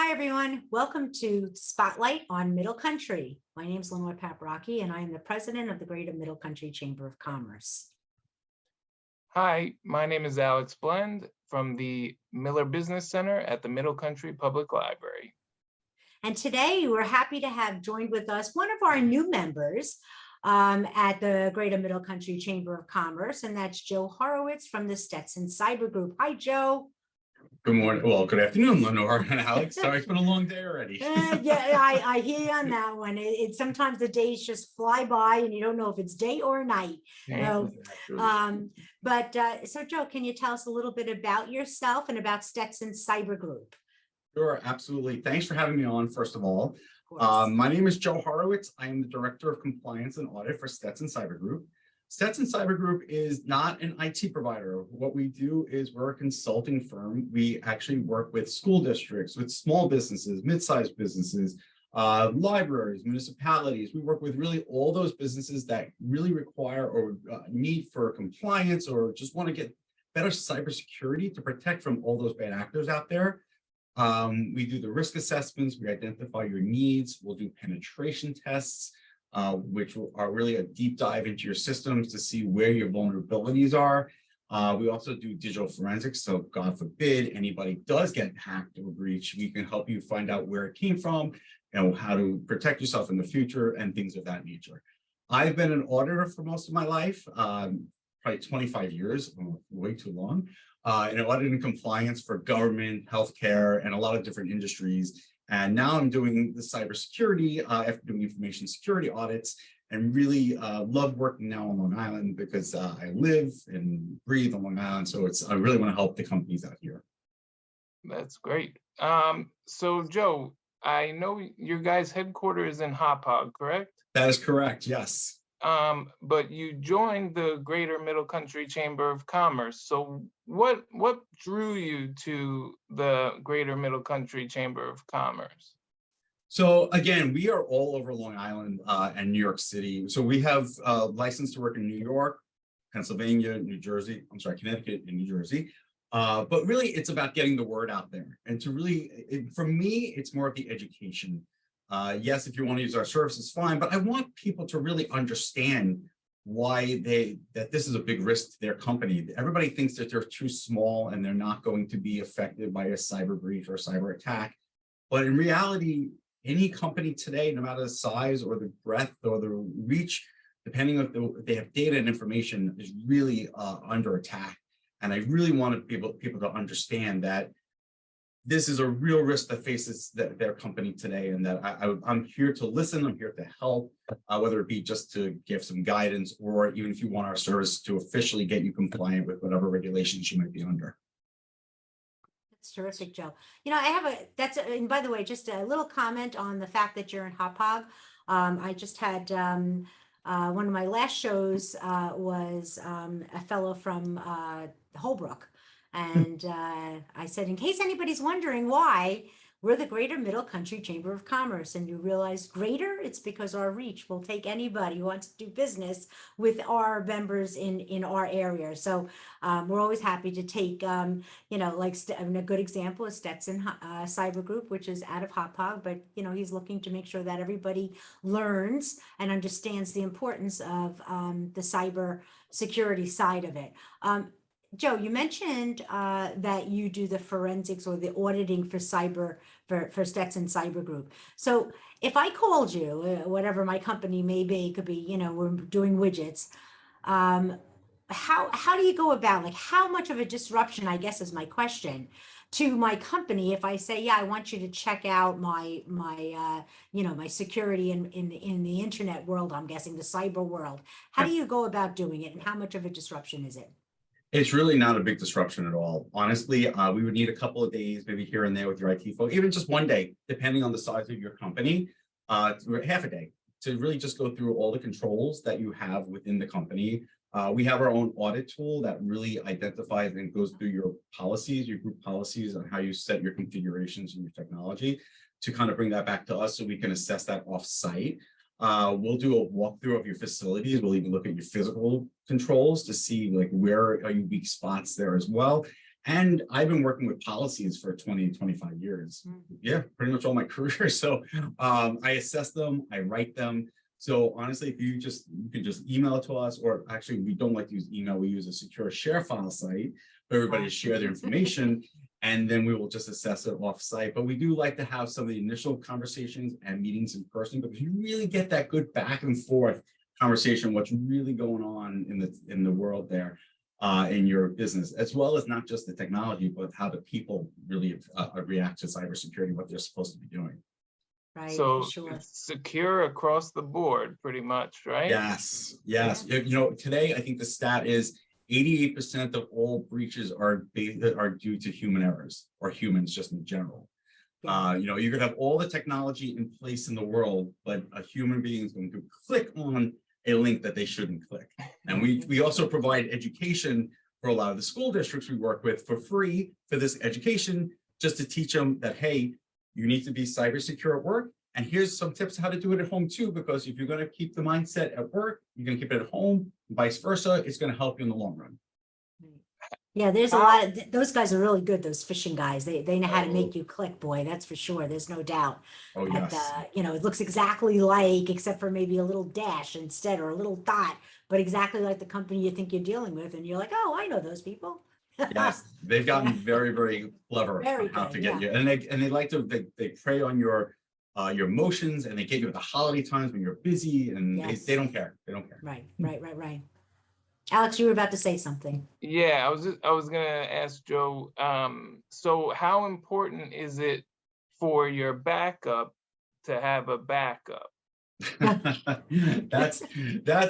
Hi, everyone. Welcome to Spotlight on Middle Country. My name is Lenore Paprocki, and I am the president of the Greater Middle Country Chamber of Commerce. Hi, my name is Alex Blend from the Miller Business Center at the Middle Country Public Library. And today we're happy to have joined with us one of our new members at the Greater Middle Country Chamber of Commerce, and that's Joe Horowitz from the Stetson Cybergroup. Hi, Joe. Good morning. Well, good afternoon, Lenore and Alex. Sorry, it's been a long day already. Yeah, I hear you on that one. Sometimes the days just fly by and you don't know if it's day or night. So, so Joe, can you tell us a little bit about yourself and about Stetson Cybergroup? Sure, absolutely. Thanks for having me on, first of all. My name is Joe Horowitz. I am the Director of Compliance and Audit for Stetson Cybergroup. Stetson Cybergroup is not an IT provider. What we do is we're a consulting firm. We actually work with school districts, with small businesses, mid-sized businesses, libraries, municipalities. We work with really all those businesses that really require or need for compliance or just want to get better cybersecurity to protect from all those bad actors out there. We do the risk assessments. We identify your needs. We'll do penetration tests, which are really a deep dive into your systems to see where your vulnerabilities are. We also do digital forensics. So God forbid anybody does get hacked or breached, we can help you find out where it came from and how to protect yourself in the future and things of that nature. I've been an auditor for most of my life, probably 25 years, way too long, in audit and compliance for government, healthcare, and a lot of different industries. And now I'm doing the cybersecurity after doing information security audits, and really love working now on Long Island because I live and breathe on Long Island. So I really want to help the companies out here. That's great. So Joe, I know your guys' headquarters is in Hauppauge, correct? That is correct, yes. But you joined the Greater Middle Country Chamber of Commerce. So what drew you to the Greater Middle Country Chamber of Commerce? So again, we are all over Long Island and New York City. So we have license to work in New York, Pennsylvania, New Jersey, Connecticut and New Jersey. But really it's about getting the word out there. And to really, for me, it's more of the education. Yes, if you want to use our services, fine, but I want people to really understand why that this is a big risk to their company. Everybody thinks that they're too small and they're not going to be affected by a cyber breach or a cyber attack. But in reality, any company today, no matter the size or the breadth or the reach, depending on if they have data and information, is really under attack. And I really want people to understand that this is a real risk that faces their company today, and that I'm here to listen, I'm here to help, whether it be just to give some guidance, or even if you want our service to officially get you compliant with whatever regulations you might be under. That's terrific, Joe. You know, and by the way, just a little comment on the fact that you're in Hauppauge. I just had one of my last shows was a fellow from Holbrook. And I said, in case anybody's wondering why, we're the Greater Middle Country Chamber of Commerce. And you realize greater, it's because our reach will take anybody who wants to do business with our members in our area. So we're always happy to take, you know, like a good example is Stetson Cybergroup, which is out of Hauppauge, but, you know, he's looking to make sure that everybody learns and understands the importance of the cyber security side of it. Joe, you mentioned that you do the forensics or the auditing for Stetson Cybergroup. So if I called you, whatever my company may be, it could be, you know, we're doing widgets. How do you go about, like, how much of a disruption, I guess, is my question, to my company if I say, yeah, I want you to check out my you know, my security in the internet world, I'm guessing the cyber world. How do you go about doing it, and how much of a disruption is it? It's really not a big disruption at all. Honestly, we would need a couple of days, maybe here and there with your IT folks, even just one day, depending on the size of your company, half a day, to really just go through all the controls that you have within the company. We have our own audit tool that really identifies and goes through your policies, your group policies, on how you set your configurations and your technology, to kind of bring that back to us so we can assess that off-site. We'll do a walkthrough of your facilities. We'll even look at your physical controls to see, like, where are your weak spots there as well. And I've been working with policies for 20, 25 years. Yeah, pretty much all my career. So I assess them, I write them. So honestly, if you can just email it to us, or actually we don't like to use email, we use a secure share file site for everybody to share their information, and then we will just assess it off site. But we do like to have some of the initial conversations and meetings in person, because you really get that good back and forth conversation, what's really going on in the world there, in your business, as well as not just the technology, but how the people really react to cybersecurity, what they're supposed to be doing. Right. So Sure. it's secure across the board, pretty much, right? Yes, yes. You know, today I think the stat is 88% of all breaches are due to human errors, or humans just in general. Yeah. You know, you could have all the technology in place in the world, but a human being is going to click on a link that they shouldn't click. And we also provide education for a lot of the school districts we work with for free for this education, just to teach them that, hey, you need to be cyber secure at work. And here's some tips how to do it at home too, because if you're going to keep the mindset at work, you're going to keep it at home, vice versa. It's going to help you in the long run. Yeah, there's a lot of those guys are really good. Those phishing guys, they know how to make you click, boy. That's for sure. There's no doubt. Oh, That, yes. you know, it looks exactly like, except for maybe a little dash instead, or a little dot, but exactly like the company you think you're dealing with, and you're like, oh, I know those people. Yes, they've gotten very, very clever Very on how good, to get yeah. you, and they like to they prey on your emotions, and they get you at the holiday times when you're busy, and Yes. they don't care. They don't care. Right. Alex, you were about to say something. Yeah, I was gonna ask Joe, so how important is it for your backup to have a backup? That's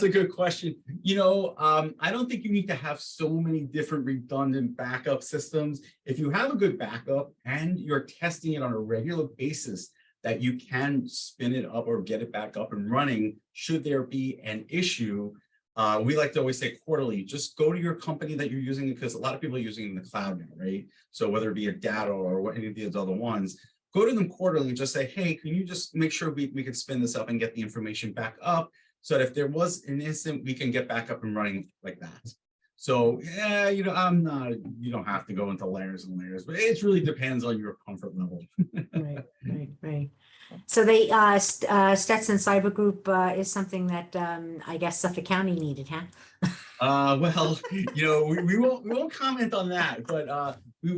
a good question. You know, I don't think you need to have so many different redundant backup systems. If you have a good backup and you're testing it on a regular basis, that you can spin it up or get it back up and running should there be an issue. We like to always say quarterly, just go to your company that you're using, because a lot of people are using it in the cloud now, right? So whether it be a Datto or any of these other ones, go to them quarterly and just say, hey, can you just make sure we can spin this up and get the information back up, so that if there was an incident, we can get back up and running like that. So yeah, you know, you don't have to go into layers and layers, but it really depends on your comfort level. Right. So they Stetson Cybergroup is something that I guess Suffolk County needed, huh? Well, you know, we won't comment on that, but I will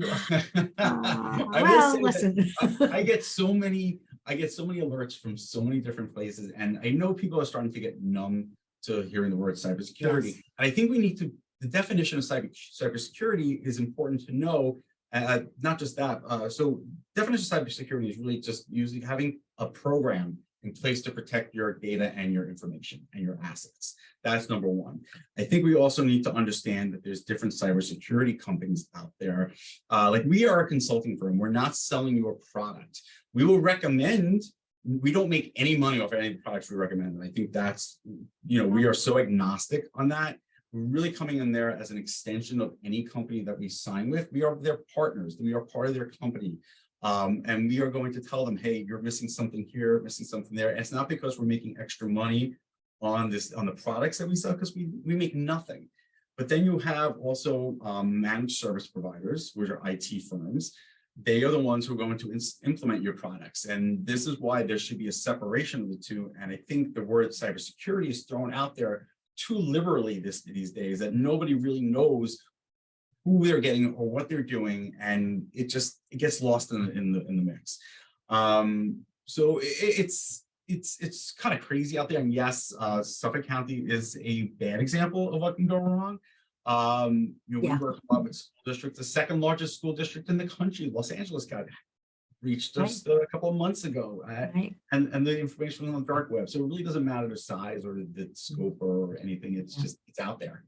well, say listen. that I get so many alerts from so many different places, and I know people are starting to get numb to hearing the word cybersecurity. Yes. And I think we need to, the definition of cybersecurity is important to know. Not just that. So definition of cybersecurity is really just having a program in place to protect your data and your information and your assets. That's number one. I think we also need to understand that there's different cybersecurity companies out there. Like, we are a consulting firm. We're not selling you a product. We will recommend. We don't make any money off any of the products we recommend. And I think that's, you know, we are so agnostic on that. We're really coming in there as an extension of any company that we sign with. We are their partners. We are part of their company. And we are going to tell them, hey, you're missing something here, missing something there. And it's not because we're making extra money on the products that we sell, because we make nothing. But then you have also managed service providers, which are IT firms. They are the ones who are going to implement your products. And this is why there should be a separation of the two. And I think the word cybersecurity is thrown out there too liberally these days, that nobody really knows who they're getting or what they're doing, and it gets lost in the mix. So it's kind of crazy out there. And yes, Suffolk County is a bad example of what can go wrong. You know, we work with school district, the second largest school district in the country, Los Angeles, got reached just a couple of months ago, and the information on the dark web. So it really doesn't matter the size or the scope or anything. It's just, it's out there.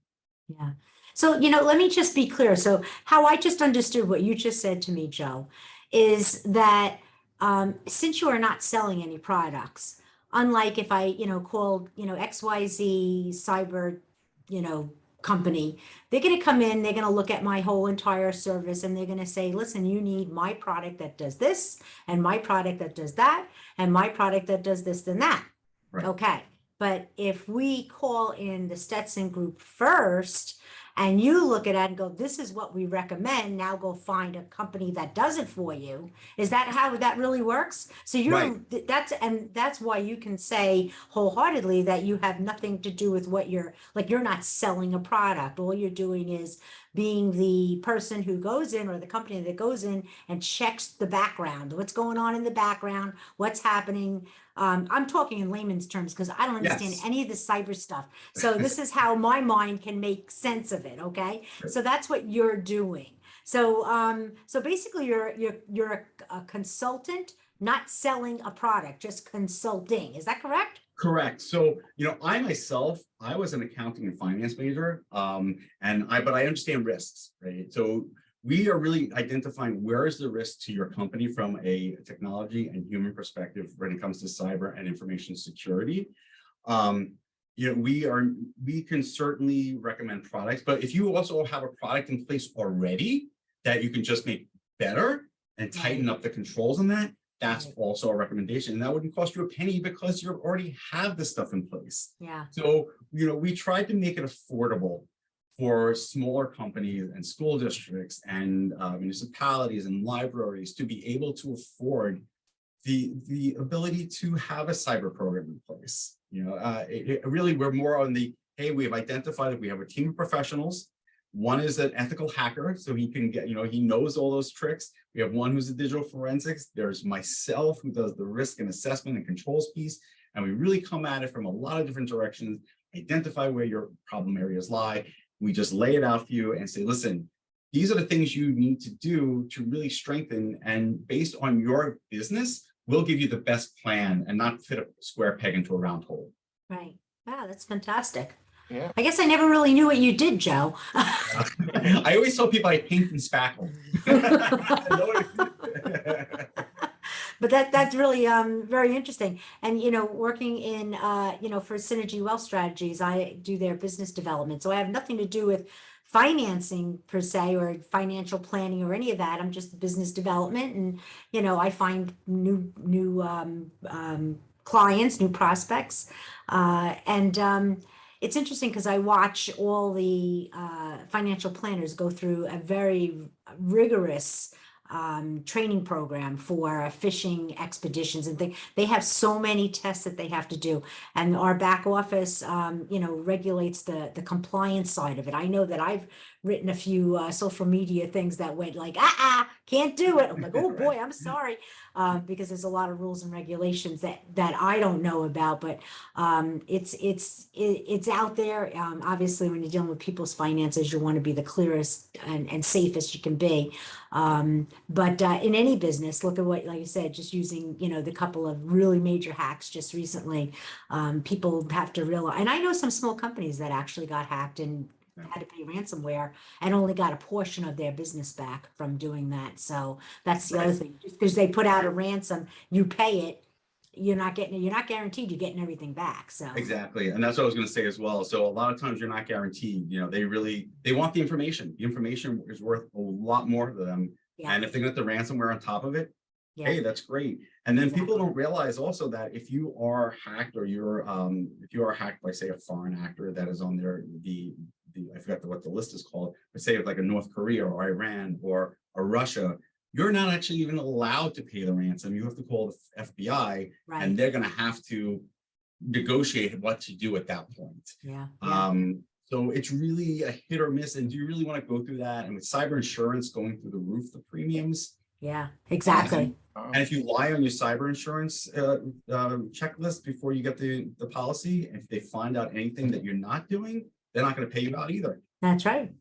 Yeah. So, you know, let me just be clear. So how I just understood what you just said to me, Joe, is that since you are not selling any products, unlike if I, you know, called, you know, XYZ cyber, you know, company, they're going to come in, they're going to look at my whole entire service, and they're going to say, listen, you need my product that does this, and my product that does that, and my product that does this and that. Right. Okay. But if we call in the Stetson Group first, and you look at it and go, this is what we recommend. Now go find a company that does it for you. Is that how that really works? So that's why you can say wholeheartedly that you have nothing to do with what you're not selling a product. All you're doing is being the person who goes in, or the company that goes in and checks the background, what's going on in the background, what's happening. I'm talking in layman's terms because I don't understand Yes. any of the cyber stuff. So this is how my mind can make sense of it. Okay. So that's what you're doing. So, so basically you're a consultant, not selling a product, just consulting. Is that correct? Correct. So, I myself, I was an accounting and finance major, but I understand risks, right? So we are really identifying where is the risk to your company from a technology and human perspective when it comes to cyber and information security. We can certainly recommend products, but if you also have a product in place already that you can just make better and tighten up the controls on that, that's also a recommendation. And that wouldn't cost you a penny because you already have the stuff in place. Yeah. So, we tried to make it affordable for smaller companies and school districts and municipalities and libraries to be able to afford the ability to have a cyber program in place. Really, we're more on the, hey, we have identified that we have a team of professionals. One is an ethical hacker, so he can get, he knows all those tricks. We have one who's a digital forensics. There's myself who does the risk and assessment and controls piece. And we really come at it from a lot of different directions, identify where your problem areas lie. We just lay it out for you and say, listen, these are the things you need to do to really strengthen. And based on your business, we'll give you the best plan and not fit a square peg into a round hole. Right. Wow, that's fantastic. Yeah. I guess I never really knew what you did, Joe. I always tell people I paint and spackle. But that's really very interesting. And working in for Synergy Wealth Strategies, I do their business development. So I have nothing to do with financing per se or financial planning or any of that. I'm just business development, and I find new clients, new prospects, and it's interesting because I watch all the financial planners go through a very rigorous training program for fishing expeditions and things. They have so many tests that they have to do, and our back office, regulates the compliance side of it. I know that I've written a few social media things that went like, can't do it. I'm like, oh boy, I'm sorry, because there's a lot of rules and regulations that I don't know about, but it's out there. Obviously, when you're dealing with people's finances, you want to be the clearest and safest you can be. But in any business, look at what, like you said, just using, the couple of really major hacks just recently, people have to realize, and I know some small companies that actually got hacked and had to pay ransomware and only got a portion of their business back from doing that. So that's the other thing. Just because they put out a ransom, you pay it, you're not guaranteed you're getting everything back. So exactly. And that's what I was going to say as well. So a lot of times you're not guaranteed, they want the information. The information is worth a lot more to them. Yeah. And if they get the ransomware on top of it, hey, that's great. And then people don't realize also that if you are hacked or if you are hacked by, say, a foreign actor that is on there, I forgot what the list is called, but say like a North Korea or Iran or Russia, you're not actually even allowed to pay the ransom. You have to call the FBI, and they're going to have to negotiate what to do at that point. Yeah. So it's really a hit or miss. And do you really want to go through that? And with cyber insurance going through the roof, the premiums. Yeah, exactly. And if you lie on your cyber insurance checklist before you get the policy, if they find out anything that you're not doing, they're not going to pay you out either. That's right.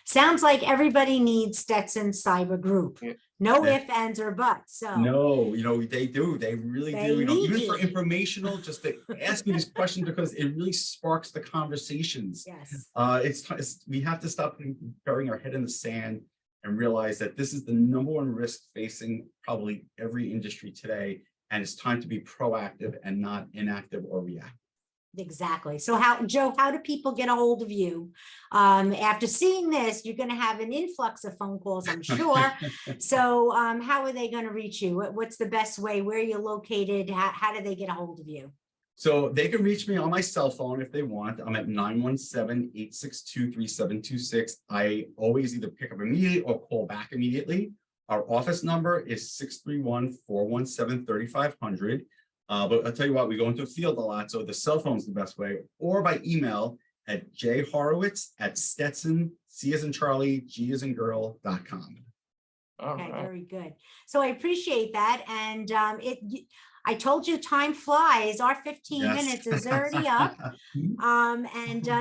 Sounds like everybody needs Stetson Cybergroup. Yeah. No ifs, ands, or buts. So no, they do. They really do. Even for informational, just to ask me these questions because it really sparks the conversations. Yes. We have to stop burying our head in the sand and realize that this is the #1 risk facing probably every industry today, and it's time to be proactive and not inactive or reactive. Exactly. So Joe, how do people get a hold of you? After seeing this, you're going to have an influx of phone calls, I'm sure. So how are they going to reach you? What's the best way? Where are you located? How do they get a hold of you? So they can reach me on my cell phone if they want. I'm at 917-862-3726. I always either pick up immediately or call back immediately. Our office number is 631-417-3500. But I'll tell you what, we go into a field a lot, so the cell phone's the best way, or by email at jhorowitz@Stetson, C as in Charlie, G as in girl.com. Okay, very good. So I appreciate that. And I told you time flies. Our 15 minutes is already up.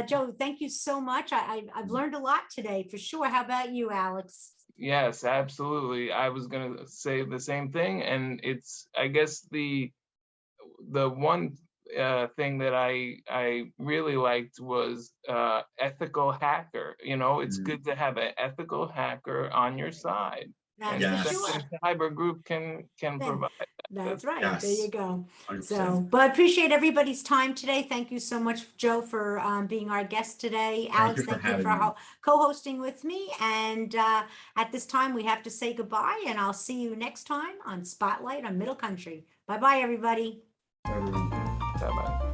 Joe, thank you so much. I've learned a lot today for sure. How about you, Alex? Yes, absolutely. I was gonna say the same thing, and it's, I guess, the one thing that I really liked was ethical hacker. You know, it's good to have an ethical hacker on your side. And That's for sure. Stetson Cybergroup can provide that. That's right. Yes. There you go. 100%. So, but I appreciate everybody's time today. Thank you so much, Joe, for being our guest today. Alex, you for thank you having for me. co-hosting with me. And at this time, we have to say goodbye. And I'll see you next time on Spotlight on Middle Country. Bye-bye, everybody. Everyone. Bye-bye.